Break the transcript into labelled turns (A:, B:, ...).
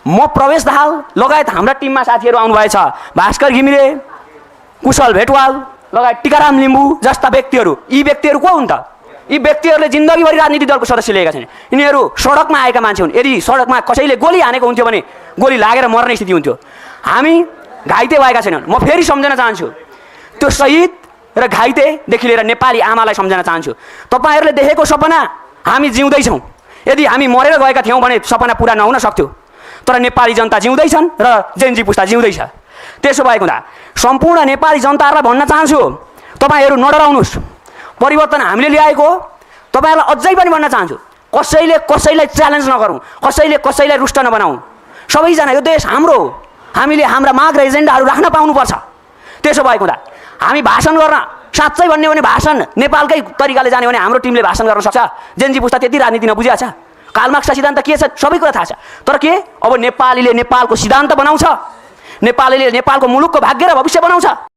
A: म प्रवेश दाहाल लगायत हाम्रा टिममा साथीहरू आउनुभएछ, भास्कर घिमिरे, कुशल भेटवाल लगायत टिकाराम लिम्बू जस्ता व्यक्तिहरू। यी व्यक्तिहरू को हुन् त? यी व्यक्तिहरूले जिन्दगीभरि राजनीतिक दलको सदस्य लिएका छन्। यिनीहरू सडकमा आएका मान्छे हुन्। यदि सडकमा कसैले गोली हानेको हुन्थ्यो भने गोली लागेर मर्ने स्थिति हुन्थ्यो। हामी घाइते भएका छैनौँ। म फेरि सम्झन चाहन्छु, त्यो शहीद र घाइतेदेखि लिएर नेपाली आमालाई सम्झन चाहन्छु। तपाईँहरूले देखेको सपना हामी जिउँदैछौँ। यदि हामी मरेर गएका थियौँ भने सपना पुरा नहुन सक्थ्यो, तर नेपाली जनता जिउँदैछन् र जेनजी पुस्ता जिउँदैछ। त्यसो भएको हुँदा सम्पूर्ण नेपाली जनताहरूलाई भन्न चाहन्छु, तपाईँहरू नडराउनुहोस्। परिवर्तन हामीले ल्याएको हो। तपाईँहरूलाई अझै पनि भन्न चाहन्छु, कसैले कसैलाई च्यालेन्ज नगरौँ, कसैले कसैलाई रुष्ट नबनाऊ। सबैजना, यो देश हाम्रो हो। हामीले हाम्रा माग र एजेन्डाहरू राख्न पाउनुपर्छ। त्यसो भएको हुँदा हामी भाषण गर्न, साँच्चै भन्ने भने भाषण नेपालकै तरिकाले जाने भने हाम्रो टिमले भाषण गर्न सक्छ। जेनजी पुस्ता त्यति राजनीति नबुझेको छ। कार्ल मार्क्सका सिद्धान्त के छ सबै कुरा थाहा छ। तर के अब नेपालीले नेपालको सिद्धान्त बनाउँछ, नेपालीले नेपालको मुलुकको भाग्य र भविष्य बनाउँछ।